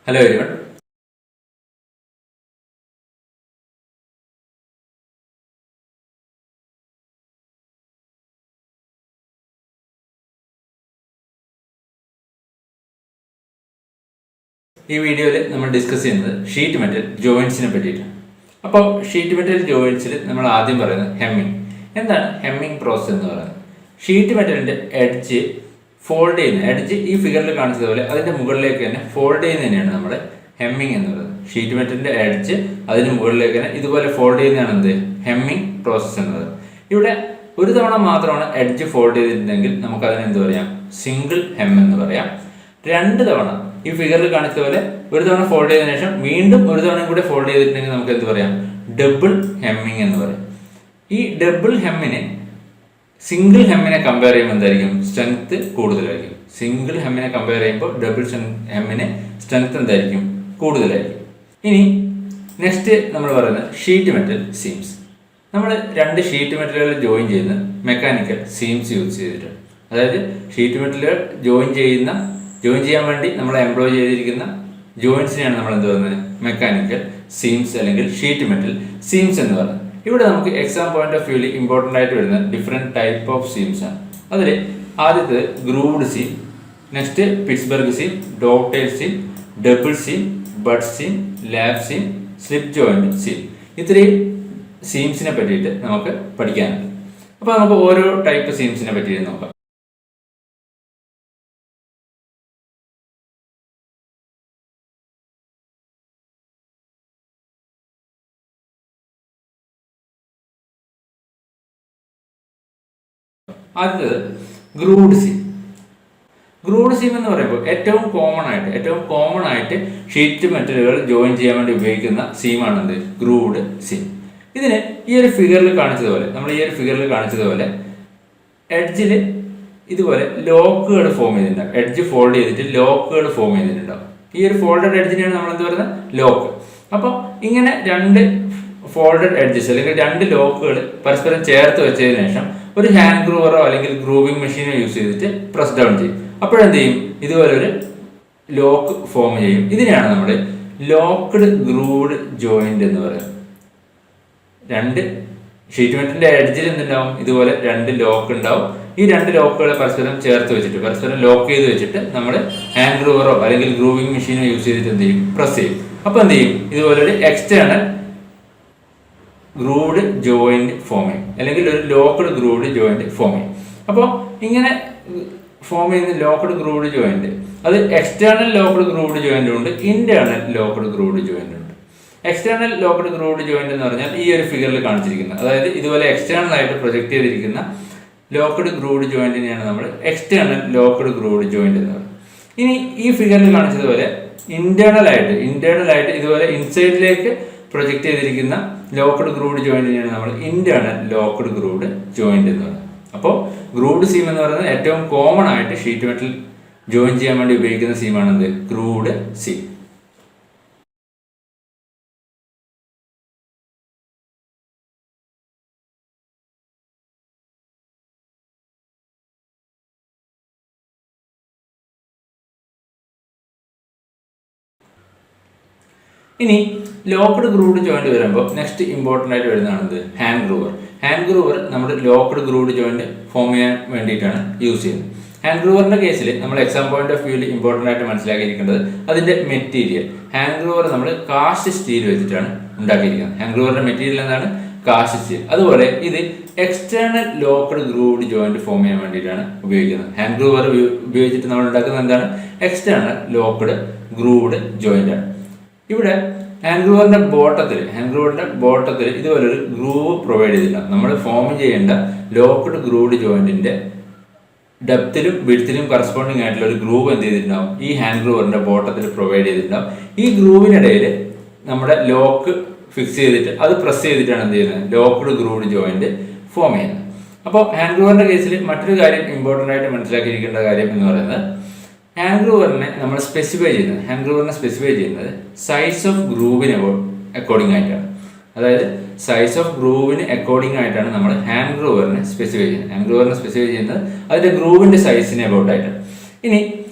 Hello everyone. ഈ വീഡിയോയിൽ നമ്മൾ ഡിസ്കസ് ചെയ്യുന്നത് ഷീറ്റ് മെറ്റൽ ജോയിൻസിനെ പറ്റിയിട്ടാണ്. അപ്പോൾ ഷീറ്റ് മെറ്റൽ ജോയിൻസിൽ നമ്മൾ ആദ്യം പറയുന്നത് ഹെമ്മിങ്. എന്താണ് ഹെമ്മിങ് പ്രോസസ് എന്ന് പറയുന്നത്? ഷീറ്റ് മെറ്റലിന്റെ എഡ്ജ് ഫോൾഡ് ചെയ്യുന്ന എഡ്ജ് ഈ ഫിഗറിൽ കാണിച്ചതുപോലെ അതിന്റെ മുകളിലേക്ക് തന്നെ ഫോൾഡ് ചെയ്യുന്നതിനെയാണ് നമ്മൾ ഹെമ്മിങ് എന്ന് പറയുന്നത്. ഷീറ്റ് മെറ്റലിന്റെ എഡ്ജ് അതിന് മുകളിലേക്ക് തന്നെ ഇതുപോലെ ഫോൾഡ് ചെയ്യുന്നതാണ് എന്ത് ഹെമ്മിങ് പ്രോസസ് എന്നത്. ഇവിടെ ഒരു തവണ മാത്രമാണ് എഡ്ജ് ഫോൾഡ് ചെയ്തിട്ടുണ്ടെങ്കിൽ നമുക്ക് അതിന് എന്ത് പറയാം? സിംഗിൾ ഹെം എന്ന് പറയാം. രണ്ട് തവണ ഈ ഫിഗറിൽ കാണിച്ച പോലെ ഒരു തവണ ഫോൾഡ് ചെയ്തതിനു ശേഷം വീണ്ടും ഒരു തവണ കൂടെ ഫോൾഡ് ചെയ്തിട്ടുണ്ടെങ്കിൽ നമുക്ക് എന്ത് പറയാം? ഡബിൾ ഹെമ്മിങ് എന്ന് പറയും. ഈ ഡബിൾ ഹെമ്മിനെ സിംഗിൾ ഹെമ്മിനെ കമ്പയർ ചെയ്യുമ്പോൾ എന്തായിരിക്കും? സ്ട്രെങ്ത് കൂടുതലായിരിക്കും. സിംഗിൾ ഹെമ്മിനെ കമ്പയർ ചെയ്യുമ്പോൾ ഡബിൾ ഹെമ്മിന് സ്ട്രെങ്ത് എന്തായിരിക്കും? കൂടുതലായിരിക്കും. ഇനി നെക്സ്റ്റ് നമ്മൾ പറയുന്നത് ഷീറ്റ് മെറ്റൽ സീംസ്. നമ്മൾ രണ്ട് ഷീറ്റ് മെറ്റലുകൾ ജോയിൻ ചെയ്യുന്ന മെക്കാനിക്കൽ സീംസ് യൂസ് ചെയ്തിട്ടുണ്ട്. അതായത് ഷീറ്റ് മെറ്റലുകൾ ജോയിൻ ചെയ്യാൻ വേണ്ടി നമ്മൾ എംപ്ലോയ് ചെയ്തിരിക്കുന്ന ജോയിൻസിനെയാണ് നമ്മൾ എന്ത് പറയുന്നത്? മെക്കാനിക്കൽ സീംസ് അല്ലെങ്കിൽ ഷീറ്റ് മെറ്റൽ സീംസ് എന്ന് പറയുന്നത്. ഇവിടെ നമുക്ക് എക്സാം പോയിന്റ് ഓഫ് വ്യൂവിൽ ഇമ്പോർട്ടൻ്റ് ആയിട്ട് വരുന്ന ഡിഫറെൻറ്റ് ടൈപ്പ് ഓഫ് സീംസ് ആണ്. അതിൽ ആദ്യത്തെ grooved seam, next Pittsburgh seam, dovetail seam, double seam, butt seam, lap seam, slip joint seam. ഇത്രയും സീംസിനെ പറ്റിയിട്ട് നമുക്ക് പഠിക്കാനുണ്ട്. അപ്പോൾ നമുക്ക് ഓരോ ടൈപ്പ് സീംസിനെ പറ്റിയിട്ട് നോക്കാം. ആദ്യത്തേത് ഗ്രൂവ്ഡ് സീം. ഗ്രൂവ്ഡ് സീം എന്ന് പറയുമ്പോൾ ഏറ്റവും കോമൺ ആയിട്ട് ഷീറ്റ് മെറ്റലുകൾ ജോയിൻ ചെയ്യാൻ വേണ്ടി ഉപയോഗിക്കുന്ന സീമാണ് എന്ത്? Grooved seam. ഇതിന് ഈ ഒരു ഫിഗറിൽ കാണിച്ചതുപോലെ എഡ്ജിൽ ഇതുപോലെ ലോക്കുകൾ ഫോം ചെയ്തിട്ടുണ്ടാവും. എഡ്ജ് ഫോൾഡ് ചെയ്തിട്ട് ലോക്കുകൾ ഫോം ചെയ്തിട്ടുണ്ടാവും. ഈ ഒരു ഫോൾഡഡ് എഡ്ജിനെയാണ് നമ്മൾ എന്ത് പറയുന്നത്? ലോക്ക്. അപ്പോൾ ഇങ്ങനെ രണ്ട് ഫോൾഡഡ് എഡ്ജസ് അല്ലെങ്കിൽ രണ്ട് ലോക്കുകൾ പരസ്പരം ചേർത്ത് വെച്ചതിന് ശേഷം ഒരു ഹാൻഡ് ഗ്രൂവറോ അല്ലെങ്കിൽ ഗ്രൂവിംഗ് മെഷീനോ യൂസ് ചെയ്തിട്ട് പ്രസ് ഡൗൺ ചെയ്യും. അപ്പോഴെന്ത് ചെയ്യും? ഇതുപോലെ ഒരു ലോക്ക് ഫോം ചെയ്യും. ഇതിനെയാണ് നമ്മൾ ലോക്ക്ഡ് ഗ്രൂവ്ഡ് ജോയിന്റ് എന്ന് പറയുന്നത്. രണ്ട് ഷീറ്റ് മെറ്റലിന്റെ എഡ്ജിൽ എന്തുണ്ടാവും? ഇതുപോലെ രണ്ട് ലോക്ക് ഉണ്ടാവും. ഈ രണ്ട് ലോക്കുകളെ പരസ്പരം ചേർത്ത് വെച്ചിട്ട് പരസ്പരം ലോക്ക് ചെയ്ത് വെച്ചിട്ട് നമ്മൾ ഹാൻഡ് ഗ്രൂവറോ അല്ലെങ്കിൽ ഗ്രൂവിംഗ് മെഷീനോ യൂസ് ചെയ്തിട്ട് എന്ത് ചെയ്യും? പ്രസ് ചെയ്യും. അപ്പോൾ എന്ത് ചെയ്യും? ഇതുപോലെ ഒരു എക്സ്റ്റേണൽ ഗ്രൂവ്ഡ് ജോയിന്റ് ഫോം ചെയ്യും അല്ലെങ്കിൽ ഒരു ലോക്ക്ഡ് ഗ്രൂവ്ഡ് ജോയിന്റ് ഫോം ചെയ്യും. അപ്പോൾ ഇങ്ങനെ ഫോം ചെയ്യുന്ന ലോക്ക്ഡ് ഗ്രൂവ്ഡ് ജോയിന്റ് അത് എക്സ്റ്റേണൽ ലോക്ക്ഡ് ഗ്രൂവ്ഡ് ജോയിന്റ് ഉണ്ട്, ഇന്റേണൽ ലോക്ക്ഡ് ഗ്രൂവ്ഡ് ജോയിന്റ് ഉണ്ട്. എക്സ്റ്റേണൽ ലോക്ക്ഡ് ഗ്രൂവ്ഡ് ജോയിന്റ് എന്ന് പറഞ്ഞാൽ ഈ ഒരു ഫിഗറിൽ കാണിച്ചിരിക്കുന്നത്, അതായത് ഇതുപോലെ എക്സ്റ്റേണൽ ആയിട്ട് പ്രൊജക്ട് ചെയ്തിരിക്കുന്ന ലോക്ക്ഡ് ഗ്രൂവ്ഡ് ജോയിന്റിനെയാണ് നമ്മൾ എക്സ്റ്റേണൽ ലോക്ക്ഡ് ഗ്രൂവ്ഡ് ജോയിന്റ് എന്ന് പറയുന്നത്. ഇനി ഈ ഫിഗറിൽ കാണിച്ചതുപോലെ ഇന്റേണൽ ആയിട്ട് ഇതുപോലെ ഇൻസൈഡിലേക്ക് പ്രൊജക്ട് ചെയ്തിരിക്കുന്ന ലോക്ക്ഡ് ഗ്രൂവ്ഡ് ജോയിന്റിനെയാണ് നമ്മൾ ഇന്റേണൽ ലോക്ക്ഡ് ഗ്രൂവ്ഡ് ജോയിന്റ് എന്ന് പറയുന്നത്. അപ്പോൾ ഗ്രൂവ്ഡ് സീം എന്ന് പറയുന്നത് ഏറ്റവും കോമൺ ആയിട്ട് ഷീറ്റ് മെറ്റൽ ജോയിൻ ചെയ്യാൻ വേണ്ടി ഉപയോഗിക്കുന്ന സീമാണെന്ത്? Grooved seam. ഇനി ലോക്ക്ഡ് ഗ്രൂവ്ഡ് ജോയിന്റ് വരുമ്പോൾ നെക്സ്റ്റ് ഇമ്പോർട്ടൻ്റ് ആയിട്ട് വരുന്നതാണ് ഹാൻഡ് ഗ്രൂവർ. ഹാൻഡ് ഗ്രൂവർ നമ്മുടെ ലോക്ക്ഡ് ഗ്രൂവ്ഡ് ജോയിന്റ് ഫോം ചെയ്യാൻ വേണ്ടിയിട്ടാണ് യൂസ് ചെയ്യുന്നത്. ഹാൻഡ് ഗ്രൂവറിന്റെ കേസിൽ നമ്മൾ എക്സാം പോയിന്റ് ഓഫ് വ്യൂവിൽ ഇമ്പോർട്ടൻ്റ് ആയിട്ട് മനസ്സിലാക്കിയിരിക്കേണ്ടത് അതിന്റെ മെറ്റീരിയൽ. ഹാൻഡ് ഗ്രൂവർ നമ്മൾ കാസ്റ്റ് സ്റ്റീൽ വെച്ചിട്ടാണ് ഉണ്ടാക്കിയിരിക്കുന്നത്. ഹാൻഡ് ഗ്രൂവറിന്റെ മെറ്റീരിയൽ എന്താണ്? Cast steel. അതുപോലെ ഇത് external locked grooved joint form ചെയ്യാൻ വേണ്ടിയിട്ടാണ് ഉപയോഗിക്കുന്നത്. ഹാൻഡ് ഗ്രൂവർ ഉപയോഗിച്ചിട്ട് നമ്മൾ ഉണ്ടാക്കുന്നത് എന്താണ്? എക്സ്റ്റേണൽ ലോക്ക്ഡ് ഗ്രൂവ്ഡ് ജോയിന്റ് ആണ്. ഇവിടെ ഹാൻഡ് ഗ്രൂവറിന്റെ ബോട്ടത്തിൽ ഇതുപോലെ ഒരു ഗ്രൂവ് പ്രൊവൈഡ് ചെയ്തിട്ടുണ്ട്. നമ്മൾ ഫോം ചെയ്യേണ്ട ലോക്ക്ഡ് ഗ്രൂവ്ഡ് ജോയിന്റിന്റെ ഡെപ്തിലും വിഡ്ത്തിലും കറസ്പോണ്ടിങ് ആയിട്ടുള്ള ഒരു ഗ്രൂവ് എന്ത് ചെയ്തിട്ടുണ്ടാവും? ഈ ഹാൻഡ് ഗ്രൂവറിന്റെ ബോട്ടത്തിൽ പ്രൊവൈഡ് ചെയ്തിട്ടുണ്ടാവും. ഈ ഗ്രൂവിനിടയിൽ നമ്മുടെ ലോക്ക് ഫിക്സ് ചെയ്തിട്ട് അത് പ്രസ് ചെയ്തിട്ടാണ് എന്ത് ചെയ്യുന്നത്? ലോക്ക്ഡ് ഗ്രൂവ്ഡ് ജോയിന്റ് ഫോം ചെയ്യുന്നത്. അപ്പോൾ ഹാൻഡ് ഗ്രൂവറിന്റെ കേസിൽ മറ്റൊരു കാര്യം ഇമ്പോർട്ടൻ്റ് ആയിട്ട് മനസ്സിലാക്കിയിരിക്കേണ്ട കാര്യം എന്ന് പറയുന്നത് ഹാൻഡ് ഗ്രൂവറിനെ സ്പെസിഫൈ ചെയ്യുന്നത് സൈസ് ഓഫ് ഗ്രൂവിന് അക്കോർഡിംഗ് ആയിട്ടാണ്. അതായത് സൈസ് ഓഫ് ഗ്രൂവിന് അക്കോർഡിംഗ് ആയിട്ടാണ് നമ്മൾ ഹാൻഡ് ഗ്രൂവറിനെ സ്പെസിഫൈ ചെയ്യുന്നത്. അതിന്റെ ഗ്രൂവിന്റെ സൈസിനെ അബൌട്ട് ആയിട്ടാണ്. ഇനി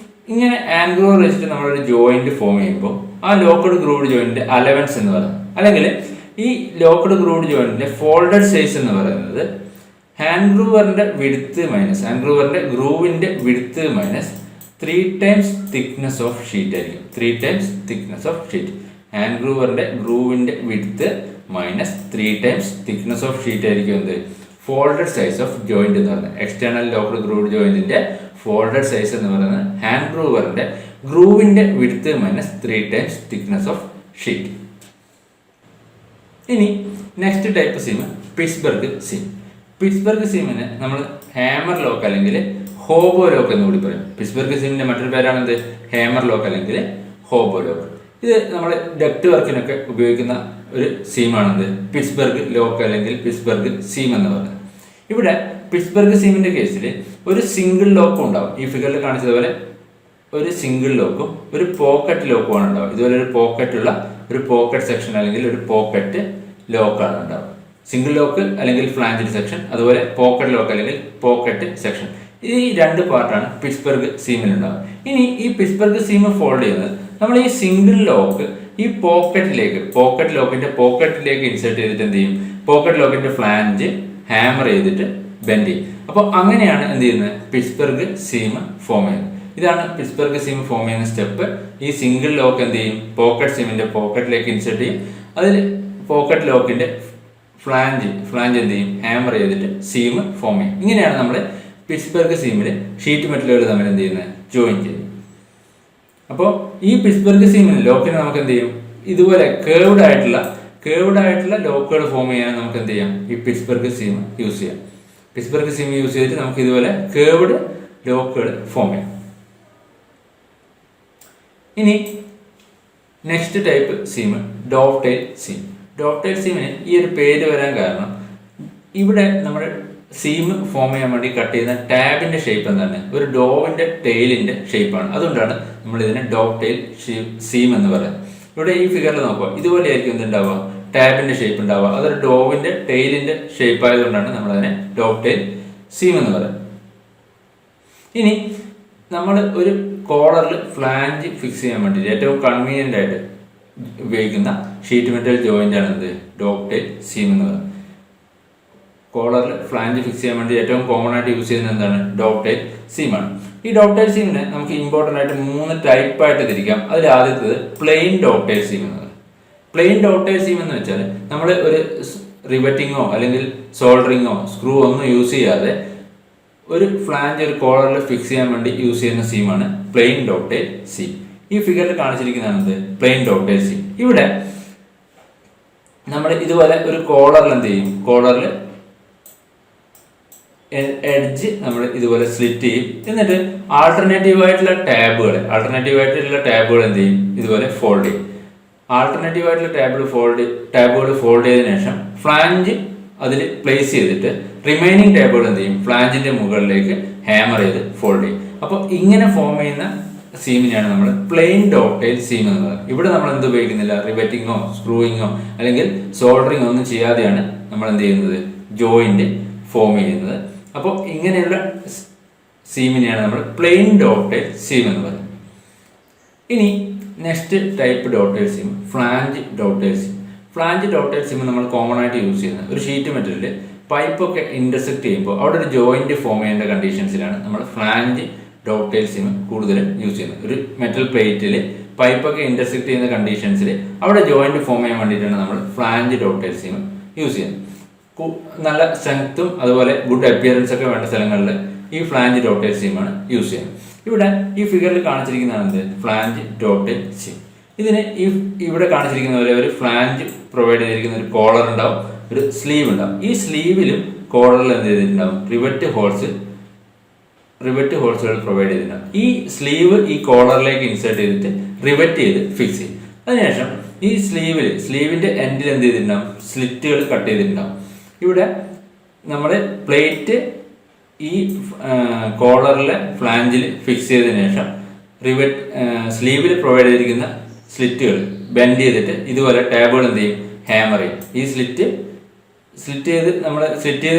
ഇങ്ങനെ ഹാൻഡ് ഗ്രൂവർ വെച്ചിട്ട് നമ്മളൊരു ജോയിന്റ് ഫോം ചെയ്യുമ്പോൾ ആ ലോക്ക്ഡ് ഗ്രൂവ്ഡ് ജോയിന്റിന്റെ അലവൻസ് എന്ന് പറയുന്നത്. അല്ലെങ്കിൽ ഈ ലോക്ക്ഡ് ഗ്രൂവ്ഡ് ജോയിന്റിന്റെ ഫോൾഡഡ് സൈസ് എന്ന് പറയുന്നത് ഹാൻഡ് ഗ്രൂവറിന്റെ ഗ്രൂവിന്റെ width minus 3 times thickness of sheet ആയിരിക്കും. 3 times thickness of sheet. Hand ഗ്രൂവിന്റെ width minus 3 times thickness of sheet ആയിരിക്കും എന്ത് ഫോൾഡഡ് സൈസ് ഓഫ് ജോയിന്റ് എന്ന് പറയുന്നത്. എക്സ്റ്റേണൽ ലോക്ക്ഡ് ഗ്രൂവ്ഡ് ജോയിന്റിന്റെ ഫോൾഡഡ് സൈസ് എന്ന് പറയുന്നത് ഹാൻഡ് ഗ്രൂവിന്റെ width minus 3 times thickness of sheet. ഇനി next type seam Pittsburgh seam. Pittsburgh സീമിനെ നമ്മൾ ഹാമർ ലോക്ക് അല്ലെങ്കിൽ ഹോബോ ലോക്ക് എന്ന് കൂടി പറയും. പിറ്റ്സ്ബർഗ് സീമിന്റെ മറ്റൊരു പേരാണെന്ത് ഹാമർ ലോക്ക് അല്ലെങ്കിൽ ഹോബോ ലോക്ക്. ഇത് നമ്മൾ ഡക്ട് വർക്കിനൊക്കെ ഉപയോഗിക്കുന്ന ഒരു സീമാണെന്ത് പിറ്റ്സ്ബർഗ് ലോക്ക് അല്ലെങ്കിൽ പിറ്റ്സ്ബർഗ് സീം എന്ന് പറയുന്നത്. ഇവിടെ പിറ്റ്സ്ബർഗ് സീമിന്റെ കേസിൽ ഒരു സിംഗിൾ ലോക്കും ഉണ്ടാവും. ഈ ഫിഗറിൽ കാണിച്ചതുപോലെ ഒരു സിംഗിൾ ലോക്കും ഒരു പോക്കറ്റ് ലോക്കുമാണ് ഉണ്ടാവും. ഇതുപോലെ ഒരു പോക്കറ്റ് സെക്ഷൻ അല്ലെങ്കിൽ ഒരു പോക്കറ്റ് ലോക്കാണ് ഉണ്ടാവുക. സിംഗിൾ ലോക്ക് അല്ലെങ്കിൽ ഫ്ലാഞ്ചഡ് സെക്ഷൻ, അതുപോലെ പോക്കറ്റ് ലോക്ക് അല്ലെങ്കിൽ പോക്കറ്റ് സെക്ഷൻ. ഈ 2 പാർട്ടാണ് പിറ്റ്സ്ബർഗ് സീമിൽ ഉണ്ടാവുക. ഇനി ഈ പിറ്റ്സ്ബർഗ് സീം ഫോൾഡ് ചെയ്യുന്നത് നമ്മൾ ഈ സിംഗിൾ ലോക്ക് ഈ പോക്കറ്റ് ലോക്കിലേക്ക് ഇൻസേർട്ട് ചെയ്തിട്ട് എന്ത് ചെയ്യും, പോക്കറ്റ് ലോക്കിന്റെ ഫ്ലാഞ്ച് ഹാമർ ചെയ്തിട്ട് ബെൻഡ് ചെയ്യും. അപ്പോൾ അങ്ങനെയാണ് എന്ത് ചെയ്യുന്നത് പിറ്റ്സ്ബർഗ് സീം ഫോം ചെയ്യുന്നത്. ഇതാണ് പിറ്റ്സ്ബർഗ് സീം ഫോം ചെയ്യുന്ന സ്റ്റെപ്പ്. ഈ സിംഗിൾ ലോക്ക് എന്ത് ചെയ്യും, പോക്കറ്റ് സീമിന്റെ പോക്കറ്റിലേക്ക് ഇൻസേർട്ട് ചെയ്യും. അതിൽ പോക്കറ്റ് ലോക്കിന്റെ ഫ്ലാഞ്ച് എന്ത് ചെയ്യും, ഹാമർ ചെയ്തിട്ട് സീം ഫോം ചെയ്യും. ഇങ്ങനെയാണ് നമ്മൾ പിറ്റ്സ്ബർഗ് സീമിൽ ഷീറ്റ് മെറ്റലുകൾ തമ്മിൽ എന്ത് ചെയ്യുന്നത്, ജോയിൻ ചെയ്യും. അപ്പോൾ ഈ പിറ്റ്സ്ബർഗ് സീമിന് ലോക്കിന് നമുക്ക് എന്ത് ചെയ്യും, ഇതുപോലെ കേർവ്ഡ് ആയിട്ടുള്ള ലോക്കുകൾ ഫോം ചെയ്യാൻ നമുക്ക് എന്ത് ചെയ്യാം, ഈ പിറ്റ്സ്ബർഗ് സീം യൂസ് ചെയ്യാം. പിറ്റ്സ്ബർഗ് സീം യൂസ് ചെയ്തിട്ട് നമുക്ക് ഇതുപോലെ കേർവ്ഡ് ലോക്കുകൾ ഫോം ചെയ്യാം. ഇനി നെക്സ്റ്റ് ടൈപ്പ് സീം ഡോവ്ടെയിൽ സീം. ഡോവ്ടെയിൽ സീമിന് ഈ ഒരു പേര് വരാൻ കാരണം ഇവിടെ നമ്മൾ സീം ഫോം ചെയ്യാൻ വേണ്ടി കട്ട് ചെയ്യുന്ന ടാബിന്റെ ഷേപ്പ് എന്താണ്, ഒരു ഡോവിന്റെ ടെയിലിന്റെ ഷേപ്പാണ്. അതുകൊണ്ടാണ് നമ്മൾ ഇതിനെ ഡോവ്ടെയിൽ സീം എന്ന് പറയുന്നത്. ഇവിടെ ഈ ഫിഗറിൽ നോക്കുക, ഇതുപോലെ ആയിരിക്കും എന്തുണ്ടാവുക, ടാബിന്റെ ഷേപ്പ് ഉണ്ടാവുക. അതൊരു ഡോവിന്റെ ടെയിലിന്റെ ഷേപ്പ് ആയതുകൊണ്ടാണ് നമ്മൾ അതിനെ ഡോവ്ടെയിൽ സീം എന്ന് പറയുന്നത്. ഇനി നമ്മൾ ഒരു കോളറിൽ ഫ്ലാഞ്ച് ഫിക്സ് ചെയ്യാൻ വേണ്ടിയിട്ട് ഏറ്റവും കൺവീനിയന്റ് ആയിട്ട് ഉപയോഗിക്കുന്ന ഷീറ്റ് മെറ്റൽ ജോയിന്റ് ആണ് എന്ത്, ഡോവ്ടെയിൽ സീം എന്ന് പറയുന്നത്. കോളറിൽ ഫ്ലാഞ്ച് ഫിക്സ് ചെയ്യാൻ വേണ്ടി ഏറ്റവും കോമൺ ആയിട്ട് യൂസ് ചെയ്യുന്നത് എന്താണ്, ഡോവ്ടെയിൽ സീമാണ്. ഈ ഡോവ്ടെയിൽ സീമിനെ നമുക്ക് ഇമ്പോർട്ടൻ്റ് ആയിട്ട് 3 ടൈപ്പായിട്ട് തിരിക്കാം. അതിൽ ആദ്യത്തേത് പ്ലെയിൻ ഡോവ്ടെയിൽ സീം എന്നത്. പ്ലെയിൻ ഡോവ്ടെയിൽ സീം എന്ന് വെച്ചാൽ നമ്മൾ ഒരു റിവറ്റിങ്ങോ അല്ലെങ്കിൽ സോൾഡറിങ്ങോ സ്ക്രൂ ഒന്നും യൂസ് ചെയ്യാതെ ഒരു ഫ്ലാഞ്ച് ഒരു കോളറിൽ ഫിക്സ് ചെയ്യാൻ വേണ്ടി യൂസ് ചെയ്യുന്ന സീമാണ് പ്ലെയിൻ ഡോവ്ടെയിൽ സീം. ഈ ഫിഗറിൽ കാണിച്ചിരിക്കുന്നതാണ് പ്ലെയിൻ ഡോവ്ടെയിൽ സീം. ഇവിടെ നമ്മൾ ഇതുപോലെ ഒരു കോളറിൽ എന്ത് ചെയ്യും, കോളറിൽ എഡ്ജ് നമ്മൾ ഇതുപോലെ സ്ലിറ്റ് ചെയ്യും. എന്നിട്ട് ആൾട്ടർനേറ്റീവ് ആയിട്ടുള്ള ടാബുകൾ എന്ത് ചെയ്യും, ഇതുപോലെ ഫോൾഡ് ചെയ്യും. ആൾട്ടർനേറ്റീവ് ആയിട്ടുള്ള ടാബുകൾ ഫോൾഡ് ചെയ്തതിനു ശേഷം ഫ്ലാഞ്ച് അതിൽ പ്ലേസ് ചെയ്തിട്ട് റിമൈനിങ് ടാബുകൾ എന്ത് ചെയ്യും, ഫ്ലാഞ്ചിന്റെ മുകളിലേക്ക് ഹാമർ ചെയ്ത് ഫോൾഡ് ചെയ്യും. അപ്പോൾ ഇങ്ങനെ ഫോം ചെയ്യുന്ന സീമിനെയാണ് നമ്മൾ പ്ലെയിൻ ഡോവ്ടെയിൽ സീം എന്ന് പറയുന്നത്. ഇവിടെ നമ്മൾ എന്ത് ഉപയോഗിക്കുന്നില്ല, റിവറ്റിങ്ങോ സ്ക്രൂയിങ്ങോ അല്ലെങ്കിൽ സോൾഡറിങ്ങോ ഒന്നും ചെയ്യാതെയാണ് നമ്മൾ എന്ത് ചെയ്യുന്നത്, ജോയിന്റ് ഫോം ചെയ്യുന്നത്. അപ്പോൾ ഇങ്ങനെയുള്ള സീമിനെയാണ് നമ്മൾ പ്ലെയിൻ ഡോവ്ടെയിൽ സീം എന്ന് പറയുന്നത്. ഇനി next type dovetail seam flange dovetail seam. Flange dovetail seam നമ്മൾ കോമൺ ആയിട്ട് യൂസ് ചെയ്യുന്നത് ഒരു ഷീറ്റ് മെറ്റലിൽ പൈപ്പൊക്കെ ഇന്റർസെക്ട് ചെയ്യുമ്പോൾ അവിടെ ഒരു ജോയിന്റ് ഫോം ചെയ്യേണ്ട കണ്ടീഷൻസിലാണ് നമ്മൾ ഫ്ലാഞ്ച് ഡോവ്ടെയിൽ സീം കൂടുതലും യൂസ് ചെയ്യുന്നത്. ഒരു മെറ്റൽ പ്ലേറ്റിൽ പൈപ്പൊക്കെ ഇന്റർസെക്ട് ചെയ്യുന്ന കണ്ടീഷൻസിൽ അവിടെ ജോയിന്റ് ഫോം ചെയ്യാൻ വേണ്ടിയിട്ടാണ് നമ്മൾ ഫ്ലാഞ്ച് ഡോവ്ടെയിൽ സീം യൂസ് ചെയ്യുന്നത്. നല്ല സ്ട്രെങ്ത്തും അതുപോലെ ഗുഡ് അപ്പിയറൻസ് ഒക്കെ വേണ്ട സ്ഥലങ്ങളിൽ ഈ ഫ്ലാഞ്ച് ഡോവ്ടെയിൽ സീമാണ് യൂസ് ചെയ്യുന്നത്. ഇവിടെ ഈ ഫിഗറിൽ കാണിച്ചിരിക്കുന്നതാണ് ഫ്ലാഞ്ച് ഡോവ്ടെയിൽ സീം. ഇതിന് ഇവിടെ കാണിച്ചിരിക്കുന്ന പോലെ ഒരു ഫ്ലാഞ്ച് പ്രൊവൈഡ് ചെയ്തിരിക്കുന്ന ഒരു കോളർ ഉണ്ടാവും, ഒരു സ്ലീവ് ഉണ്ടാവും. ഈ സ്ലീവിലും കോളറിൽ എന്ത് ചെയ്തിട്ടുണ്ടാവും, റിവറ്റ് ഹോൾസുകൾ പ്രൊവൈഡ് ചെയ്തിട്ടുണ്ടാവും. ഈ സ്ലീവ് ഈ കോളറിലേക്ക് ഇൻസേർട്ട് ചെയ്തിട്ട് റിവറ്റ് ചെയ്ത് ഫിക്സ് ചെയ്യും. അതിനുശേഷം ഈ സ്ലീവിന്റെ എൻഡിൽ എന്ത് ചെയ്തിട്ടുണ്ടാവും, സ്ലിറ്റുകൾ കട്ട് ചെയ്തിട്ടുണ്ടാവും. ഇവിടെ നമ്മൾ പ്ലേറ്റ് ഈ കോളറിലെ ഫ്ലാഞ്ചിൽ ഫിക്സ് ചെയ്തതിനു ശേഷം സ്ലീവിൽ പ്രൊവൈഡ് ചെയ്തിരിക്കുന്ന സ്ലിറ്റുകൾ ബെൻഡ് ചെയ്തിട്ട് ഇതുപോലെ ടാബുകൾ എന്ത് ചെയ്യും, ഹാമർ ചെയ്യും. ഈ സ്ലിറ്റ് ചെയ്ത്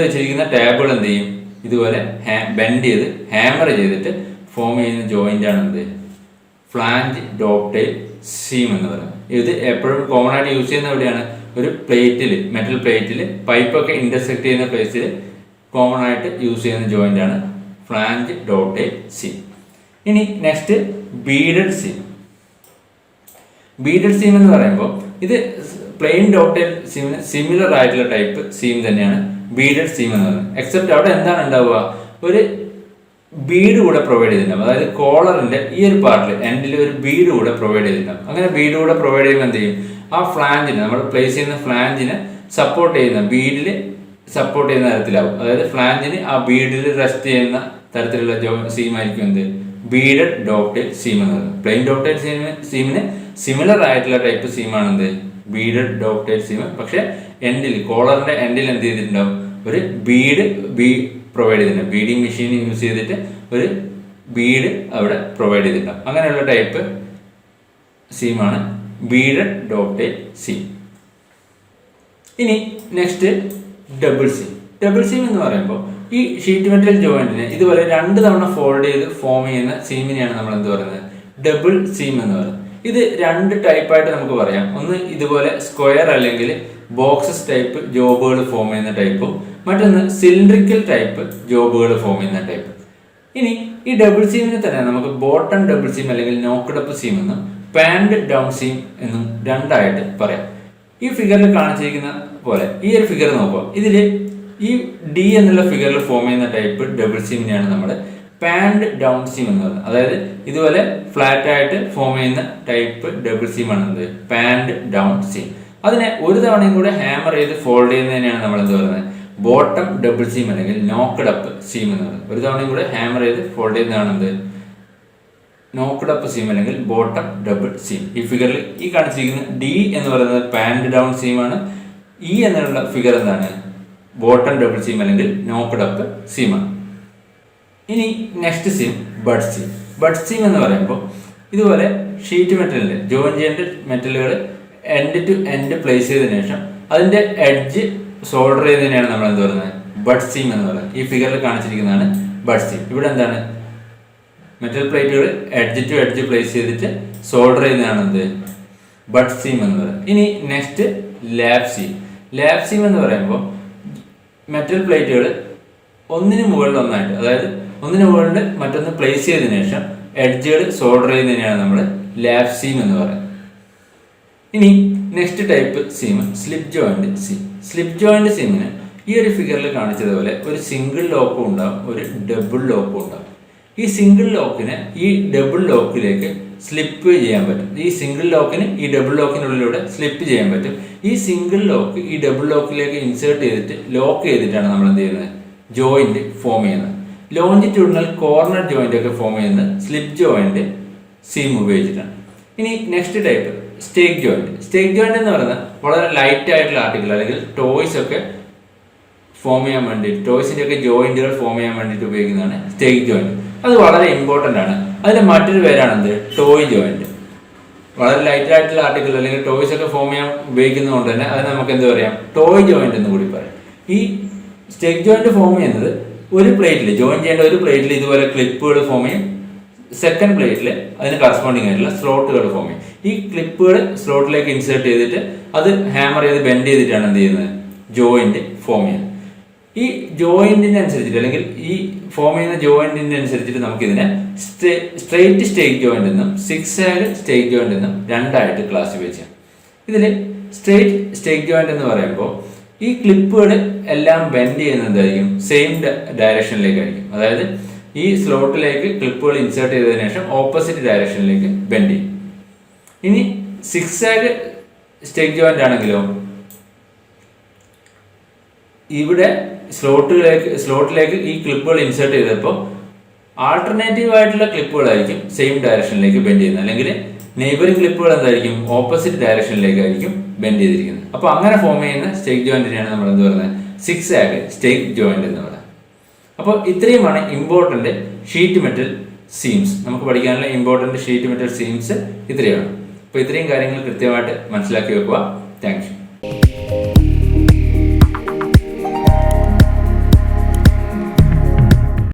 വെച്ചിരിക്കുന്ന ടാബുകൾ എന്ത് ചെയ്യും, ഇതുപോലെ ബെൻഡ് ചെയ്ത് ഹാമർ ചെയ്തിട്ട് ഫോം ചെയ്യുന്ന ജോയിന്റ് ആണ് എന്ത്, ഫ്ലാഞ്ച് ഡോവ്ടെയിൽ സീം എന്ന് പറയുന്നത്. ഇത് എപ്പോഴും കോമൺ ആയിട്ട് യൂസ് ചെയ്യുന്ന എവിടെയാണ്? ഒരു പ്ലേറ്റിൽ, മെറ്റൽ പ്ലേറ്റിൽ പൈപ്പൊക്കെ ഇന്റർസെക്ട് ചെയ്യുന്ന പ്ലേസിൽ കോമൺ ആയിട്ട് യൂസ് ചെയ്യുന്ന ജോയിന്റ് ആണ് ഫ്ലാഞ്ച് ഡോട്ടഡ് സീം. ഇനി next beaded seam. Beaded seam എന്ന് പറയുമ്പോൾ ഇത് പ്ലെയിൻ ഡോട്ടഡ് സീമിന് സിമിലർ ആയിട്ടുള്ള ടൈപ്പ് സീം തന്നെയാണ് ബീഡഡ് സീം എന്ന് പറയുന്നത്. എക്സെപ്റ്റ് അവിടെ എന്താണ് ഉണ്ടാവുക? ഒരു ബീഡ് കൂടെ പ്രൊവൈഡ് ചെയ്തിട്ടുണ്ടാവും. അതായത് കോളറിന്റെ ഈ ഒരു പാർട്ടിൽ എൻഡിൽ ഒരു ബീഡ് കൂടെ പ്രൊവൈഡ് ചെയ്തിട്ടുണ്ടാവും. അങ്ങനെ ബീഡ് കൂടെ പ്രൊവൈഡ് ചെയ്യുമ്പോൾ എന്ത് ചെയ്യും? ആ ഫ്ലാഞ്ചിന്, നമ്മൾ പ്ലേസ് ചെയ്യുന്ന ഫ്ലാഞ്ചിനെ സപ്പോർട്ട് ചെയ്യുന്ന, ബീഡിൽ സപ്പോർട്ട് ചെയ്യുന്ന തരത്തിലാവും. അതായത് ഫ്ലാഞ്ചിന് ആ ബീഡിൽ റെസ്റ്റ് ചെയ്യുന്ന തരത്തിലുള്ള സീം ആയിരിക്കും എന്ത്? ബീഡഡ് ഡോട്ടഡ് സീം എന്ന് പറയുന്നത്. പ്ലെയിൻ ഡോട്ടഡ് സീമിന് സിമിലർ ആയിട്ടുള്ള ടൈപ്പ് സീമാണ് എന്ത്? Beaded dotted seam. പക്ഷെ എൻഡിൽ, കോളറിന്റെ എൻഡിൽ എന്ത് ചെയ്തിട്ടുണ്ടാവും? ഒരു ബീഡ് പ്രൊവൈഡ് ചെയ്തിട്ടുണ്ട്. ബീഡിങ് മെഷീൻ യൂസ് ചെയ്തിട്ട് ഒരു ബീഡ് അവിടെ പ്രൊവൈഡ് ചെയ്തിട്ടുണ്ടാവും. അങ്ങനെയുള്ള ടൈപ്പ് സീമാണ് ബീഡഡ് ഡോട്ടഡ് സീം. ഇനി next double seam. Double seam എന്ന് പറയുമ്പോൾ ഈ ഷീറ്റ് മെറ്റൽ ജോയിന്റിനെ ഇതുപോലെ 2 തവണ ഫോൾഡ് ചെയ്ത് ഫോം ചെയ്യുന്ന സീമിനെയാണ് നമ്മൾ എന്ത് പറയുന്നത്? ഡബിൾ സീം എന്ന് പറയുന്നത്. ഇത് 2 ടൈപ്പായിട്ട് നമുക്ക് പറയാം. ഒന്ന് ഇതുപോലെ സ്ക്വയർ അല്ലെങ്കിൽ ബോക്സസ് ടൈപ്പ് ജോബുകൾ ഫോം ചെയ്യുന്ന ടൈപ്പും, മറ്റൊന്ന് സിലിണ്ടറിക്കൽ ടൈപ്പ് ജോബുകൾ ഫോം ചെയ്യുന്ന ടൈപ്പ്. ഇനി ഈ ഡബിൾ സീമിനെ തന്നെ നമുക്ക് ബോട്ടം ഡബിൾ സീം അല്ലെങ്കിൽ നോക്ക്ഡ് അപ്പ് സീം എന്നും പാൻഡ് ഡൗൺ സീം എന്നും 2ആയിട്ട് പറയാം. ഈ ഫിഗറിൽ കാണിച്ചിരിക്കുന്ന പോലെ ഈ ഒരു ഫിഗർ നോക്കുക. ഇതിൽ ഈ ഡി എന്നുള്ള ഫിഗറിൽ ഫോം ചെയ്യുന്ന ടൈപ്പ് ഡബിൾ സീമിനെയാണ് നമ്മൾ പാൻഡ് ഡൗൺ സീം എന്ന് പറയുന്നത്. അതായത് ഇതുപോലെ ഫ്ലാറ്റ് ആയിട്ട് ഫോം ചെയ്യുന്ന ടൈപ്പ് ഡബിൾ സീം ആണ് പാൻഡ് ഡൗൺ സീം. അതിനെ ഒരു തവണയും കൂടെ ഹാമർ ചെയ്ത് ഫോൾഡ് ചെയ്യുന്നതിനെയാണ് നമ്മൾ എന്ത് പറയുന്നത്? ബോട്ടം ഡബിൾ സീം അല്ലെങ്കിൽ നോക്ക്ഡ് അപ്പ് സീം എന്ന് പറയുന്നത്. ഒരു തവണയും കൂടെ ഹാമർ ചെയ്ത് ഫോൾഡ് ചെയ്യുന്നതാണ് എന്ത്? നോക്ക്ഡ് അപ്പ് സീം അല്ലെങ്കിൽ ബോട്ടം ഡബിൾ സീം. ഈ ഫിഗറിൽ ഈ കാണിച്ചിരിക്കുന്ന ഡി എന്ന് പറയുന്നത് പാൻഡ് ഡൗൺ സീമാണ്. ഇ എന്നുള്ള ഫിഗർ എന്താണ്? ബോട്ടം ഡബിൾ സീം അല്ലെങ്കിൽ നോക്ക്ഡ് അപ്പ് സീമാണ്. ഇനി next seam butt seam. Butt seam എന്ന് പറയുമ്പോൾ ഇതുപോലെ ഷീറ്റ് മെറ്റലിന്റെ ജോയിൻ ചെയ്യേണ്ട മെറ്റലുകൾ എൻഡ് ടു എൻഡ് പ്ലേസ് ചെയ്തതിനു ശേഷം അതിന്റെ എഡ്ജ് സോൾഡർ ചെയ്തതിനെയാണ് നമ്മൾ എന്ത് പറയുന്നത്? ബഡ് സീം എന്ന് പറയുന്നത്. ഈ ഫിഗറിൽ കാണിച്ചിരിക്കുന്നതാണ് ബഡ് സീം. ഇവിടെ എന്താണ്? മെറ്റൽ പ്ലേറ്റുകൾ എഡ്ജ് ടു എഡ്ജ് പ്ലേസ് ചെയ്തിട്ട് സോൾഡർ ചെയ്യുന്നതാണ് എന്ത്? ബഡ് സീം എന്ന് പറയുന്നത്. ഇനി next lap seam. Lap seam എന്ന് പറയുമ്പോൾ മെറ്റൽ പ്ലേറ്റുകൾ ഒന്നിന് മുകളിൽ ഒന്നായിട്ട്, അതായത് ഒന്നിന് മുകളിൽ മറ്റൊന്ന് പ്ലേസ് ചെയ്തതിനു ശേഷം എഡ്ജുകൾ സോൾഡർ ചെയ്യുന്നതിനെയാണ് നമ്മൾ ലാബ് സീം എന്ന് പറയുന്നത്. ഇനി next type seam slip joint seam. Slip joint സീമിന് ഈ ഒരു ഫിഗറിൽ കാണിച്ചതുപോലെ ഒരു സിംഗിൾ ലോക്കും ഉണ്ടാവും, ഒരു ഡബിൾ ലോക്കും ഉണ്ടാവും. ഈ സിംഗിൾ ലോക്കിനെ ഈ ഡബിൾ ലോക്കിലേക്ക് സ്ലിപ്പ് ചെയ്യാൻ പറ്റും. ഈ സിംഗിൾ ലോക്കിന് ഈ ഡബിൾ ലോക്കിനുള്ളിലൂടെ സ്ലിപ്പ് ചെയ്യാൻ പറ്റും. ഈ സിംഗിൾ ലോക്ക് ഈ ഡബിൾ ലോക്കിലേക്ക് ഇൻസേർട്ട് ചെയ്തിട്ട് ലോക്ക് ചെയ്തിട്ടാണ് നമ്മൾ എന്ത് ചെയ്യുന്നത്? ജോയിന്റ് ഫോം ചെയ്യുന്നത്. ലോഞ്ചിറ്റ്യൂഡിനൽ കോർണർ ജോയിന്റ് ഒക്കെ ഫോം ചെയ്യുന്നത് സ്ലിപ്പ് ജോയിന്റ് സീം ഉപയോഗിച്ചിട്ടാണ്. ഇനി നെക്സ്റ്റ് ടൈപ്പ് സ്റ്റേക്ക് ജോയിന്റ്. സ്റ്റേക്ക് ജോയിന്റ് എന്ന് പറയുന്നത് വളരെ ലൈറ്റ് ആയിട്ടുള്ള ആർട്ടിക്കിൾ അല്ലെങ്കിൽ ടോയ്സ് ഒക്കെ ഫോം ചെയ്യാൻ വേണ്ടിയിട്ട്, ടോയ്സിന്റെ ഒക്കെ ജോയിന്റുകൾ ഫോം ചെയ്യാൻ വേണ്ടിയിട്ട് ഉപയോഗിക്കുന്നതാണ് സ്റ്റേക്ക് ജോയിന്റ്. അത് വളരെ ഇമ്പോർട്ടന്റ് ആണ്. അതിന്റെ മറ്റൊരു പേരാണ് എന്ത്? Toy joint. വളരെ ലൈറ്റ് ആയിട്ടുള്ള ആർട്ടിക്കിൾ അല്ലെങ്കിൽ ടോയ്സ് ഒക്കെ ഫോം ചെയ്യാൻ ഉപയോഗിക്കുന്നതുകൊണ്ട് തന്നെ അത് നമുക്ക് എന്ത് പറയാം? ടോയ് ജോയിന്റ് എന്ന് കൂടി പറയാം. ഈ സ്റ്റേക്ക് ജോയിന്റ് ഫോം ചെയ്യുന്നത് ഒരു പ്ലേറ്റിൽ, ജോയിൻ ചെയ്യേണ്ട ഒരു പ്ലേറ്റിൽ ഇതുപോലെ ക്ലിപ്പുകൾ ഫോം ചെയ്യും. സെക്കൻഡ് പ്ലേറ്റിൽ അതിന് കറസ്പോണ്ടിങ് ആയിട്ടുള്ള സ്ലോട്ടുകൾ ഫോം ചെയ്യും. ഈ ക്ലിപ്പുകൾ സ്ലോട്ടിലേക്ക് ഇൻസേർട്ട് ചെയ്തിട്ട് അത് ഹാമർ ചെയ്ത് ബെൻഡ് ചെയ്തിട്ടാണ് എന്ത് ചെയ്യുന്നത്? ജോയിന്റ് ഫോം ചെയ്യുന്നത്. ഈ ജോയിന്റിന് അനുസരിച്ചിട്ട് അല്ലെങ്കിൽ ഈ ഫോം ചെയ്യുന്ന ജോയിന്റിന് അനുസരിച്ചിട്ട് നമുക്ക് ഇതിനെ സ്ട്രെയിറ്റ് സ്റ്റേക്ക് ജോയിന്റ് എന്നും സിക്സ് ആഗ് സ്റ്റേക്ക് ജോയിന്റ് എന്നും 2ആയിട്ട് ക്ലാസിഫൈ ചെയ്യാം. ഇതിൽ സ്ട്രെയിറ്റ് സ്റ്റേക്ക് ജോയിന്റ് എന്ന് പറയുമ്പോൾ ഈ ക്ലിപ്പുകൾ എല്ലാം ബെൻഡ് ചെയ്യുന്നതായിരിക്കും സെയിം ഡയറക്ഷനിലേക്കായിരിക്കും. അതായത് ഈ സ്ലോട്ടിലേക്ക് ക്ലിപ്പുകൾ ഇൻസേർട്ട് ചെയ്തതിനു ശേഷം ഓപ്പോസിറ്റ് ഡയറക്ഷനിലേക്ക് ബെൻഡ് ചെയ്യും. ഇനി സിക്സ് ആഗ് സ്റ്റേക്ക് ജോയിന്റ് ആണെങ്കിലോ ഇവിടെ സ്ലോട്ടിലേക്ക് ഈ ക്ലിപ്പുകൾ ഇൻസേർട്ട് ചെയ്തപ്പോൾ ആൾട്ടർനേറ്റീവ് ആയിട്ടുള്ള ക്ലിപ്പുകളായിരിക്കും സെയിം ഡയറക്ഷനിലേക്ക് ബെൻഡ് ചെയ്യുന്നത്. അല്ലെങ്കിൽ നെയ്ബറിംഗ് ക്ലിപ്പുകൾ എന്തായിരിക്കും? ഓപ്പോസിറ്റ് ഡയറക്ഷനിലേക്കായിരിക്കും ബെൻഡ് ചെയ്തിരിക്കുന്നത്. അപ്പോൾ അങ്ങനെ ഫോം ചെയ്യുന്ന സ്റ്റേക്ക് ജോയിന്റിനെയാണ് നമ്മൾ എന്ത് പറയുന്നത്? സിക്സ് ആഗ് സ്റ്റേക്ക് ജോയിന്റ് എന്ന് പറയുന്നത്. അപ്പോൾ ഇത്രയുമാണ് ഇമ്പോർട്ടന്റ് ഷീറ്റ് മെറ്റൽ സീംസ്. നമുക്ക് പഠിക്കാനുള്ള ഇമ്പോർട്ടന്റ് ഷീറ്റ് മെറ്റൽ സീംസ് ഇത്രയാണ്. അപ്പോൾ ഇത്രയും കാര്യങ്ങൾ കൃത്യമായിട്ട് മനസ്സിലാക്കി വെക്കുക. Thank you.